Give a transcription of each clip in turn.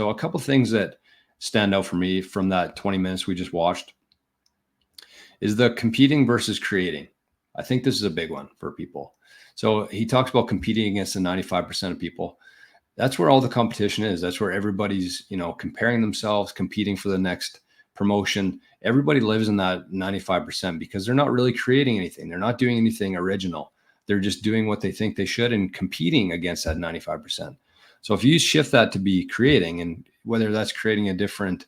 So a couple things that stand out for me from that 20 minutes we just watched is the competing versus creating. I think this is a big one for people. So he talks about competing against the 95% of people. That's where all the competition is. That's where everybody's, comparing themselves, competing for the next promotion. Everybody lives in that 95% because they're not really creating anything. They're not doing anything original. They're just doing what they think they should and competing against that 95%. So if you shift that to be creating, and whether that's creating a different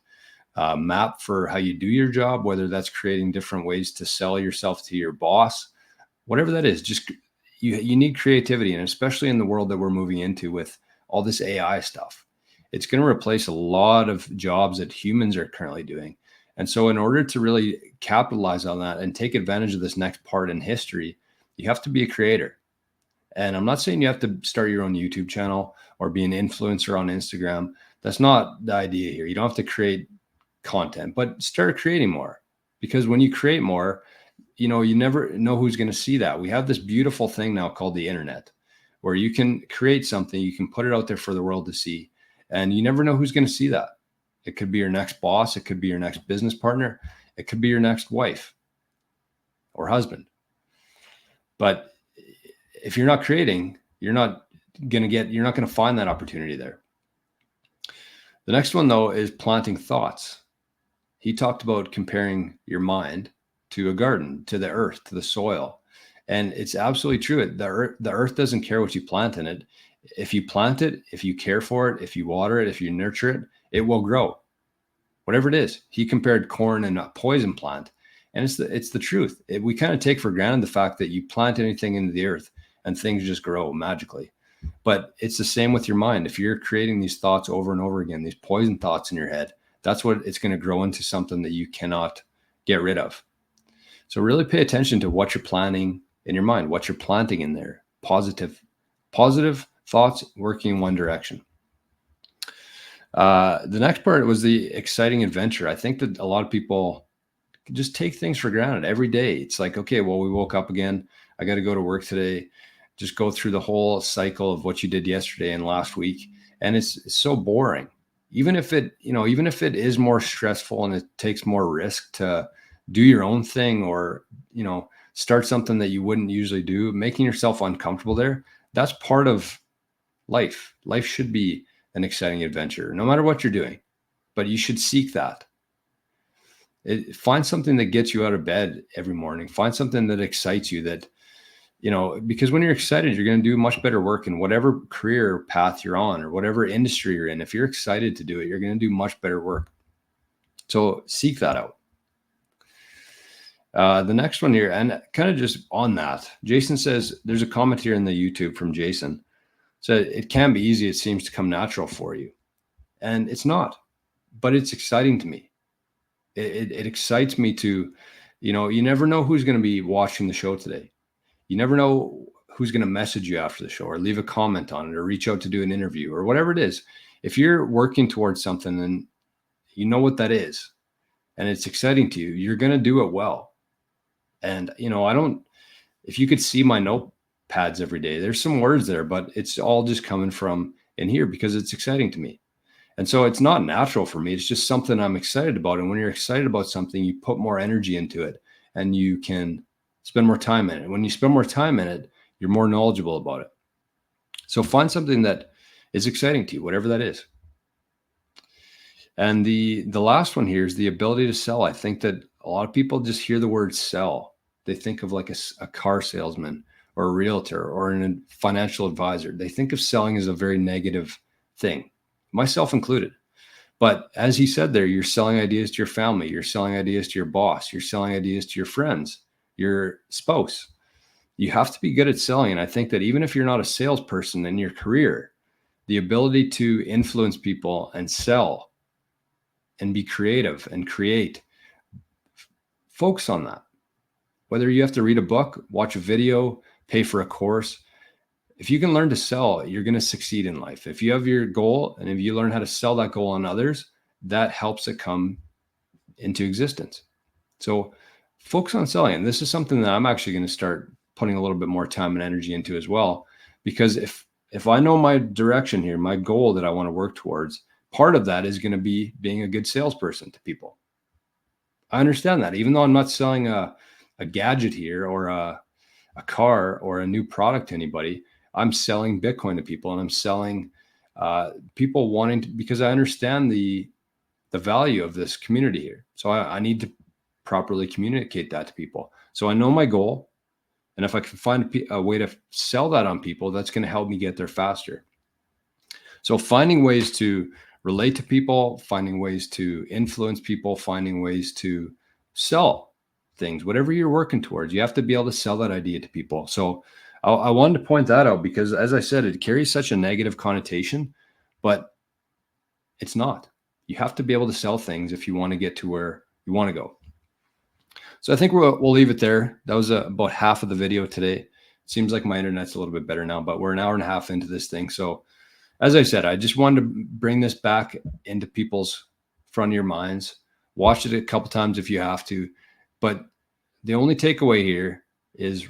map for how you do your job, whether that's creating different ways to sell yourself to your boss, whatever that is, just you need creativity. And especially in the world that we're moving into with all this AI stuff, it's going to replace a lot of jobs that humans are currently doing. And so in order to really capitalize on that and take advantage of this next part in history, you have to be a creator. And I'm not saying you have to start your own YouTube channel or be an influencer on Instagram. That's not the idea here. You don't have to create content, but start creating more, because when you create more, you never know who's going to see that. We have this beautiful thing now called the internet, where you can create something, you can put it out there for the world to see, and you never know who's going to see that. It could be your next boss. It could be your next business partner. It could be your next wife or husband. But if you're not creating, you're not going to find that opportunity there. The next one, though, is planting thoughts. He talked about comparing your mind to a garden, to the earth, to the soil. And it's absolutely true. The earth doesn't care what you plant in it. If you plant it, if you care for it, if you water it, if you nurture it, it will grow. Whatever it is. He compared corn and a poison plant. And it's the truth. We kind of take for granted the fact that you plant anything into the earth and things just grow magically. But it's the same with your mind. If you're creating these thoughts over and over again, these poison thoughts in your head, that's what it's going to grow into, something that you cannot get rid of. So really pay attention to what you're planning in your mind, what you're planting in there. Positive thoughts working in one direction. The next part was the exciting adventure. I think that a lot of people just take things for granted every day. It's like, okay, well, we woke up again. I got to go to work today. Just go through the whole cycle of what you did yesterday and last week. And it's so boring. Even if it is more stressful and it takes more risk to do your own thing, or, start something that you wouldn't usually do, making yourself uncomfortable there, that's part of life. Life should be an exciting adventure, no matter what you're doing, but you should seek that. Find something that gets you out of bed every morning. Find something that excites you, that, because when you're excited, you're going to do much better work in whatever career path you're on or whatever industry you're in. If you're excited to do it, you're going to do much better work. So seek that out. The next one here, and kind of just on that, Jason says, there's a comment here in the YouTube from Jason. So it can be easy. It seems to come natural for you. And it's not, but it's exciting to me. It excites me to, you never know who's going to be watching the show today. You never know who's going to message you after the show or leave a comment on it or reach out to do an interview or whatever it is. If you're working towards something and you know what that is and it's exciting to you, you're going to do it well. And, if you could see my notepads every day, there's some words there, but it's all just coming from in here because it's exciting to me. And so it's not natural for me. It's just something I'm excited about. And when you're excited about something, you put more energy into it and you can spend more time in it. When you spend more time in it, you're more knowledgeable about it. So find something that is exciting to you, whatever that is. And the last one here is the ability to sell. I think that a lot of people just hear the word sell. They think of like a car salesman or a realtor or a financial advisor. They think of selling as a very negative thing, myself included. But as he said there, you're selling ideas to your family. You're selling ideas to your boss. You're selling ideas to your friends, your spouse. You have to be good at selling. And I think that even if you're not a salesperson in your career, the ability to influence people and sell and be creative and create, focus on that. Whether you have to read a book, watch a video, pay for a course, if you can learn to sell, you're going to succeed in life. If you have your goal and if you learn how to sell that goal on others, that helps it come into existence. So focus on selling. And this is something that I'm actually going to start putting a little bit more time and energy into as well. Because if I know my direction here, my goal that I want to work towards, part of that is going to be being a good salesperson to people. I understand that, even though I'm not selling a gadget here or a car or a new product to anybody. I'm selling Bitcoin to people, and I'm selling people wanting to, because I understand the value of this community here. So I need to properly communicate that to people. So I know my goal, and if I can find a way to sell that on people, that's going to help me get there faster. So finding ways to relate to people, finding ways to influence people, finding ways to sell things, whatever you're working towards, you have to be able to sell that idea to people. So I wanted to point that out because, as I said, it carries such a negative connotation, but it's not. You have to be able to sell things if you want to get to where you want to go. So I think we'll leave it there. That was about half of the video today. Seems like my internet's a little bit better now, but we're an hour and a half into this thing. So as I said, I just wanted to bring this back into people's front of your minds. Watch it a couple times if you have to. But the only takeaway here is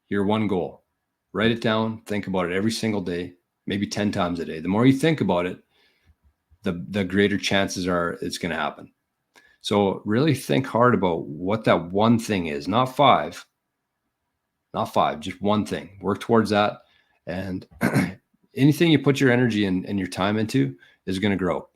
your one goal. Write it down. Think about it every single day, maybe 10 times a day. The more you think about it, the greater chances are it's going to happen. So really think hard about what that one thing is, not five, just one thing. Work towards that. And anything you put your energy and your time into is going to grow.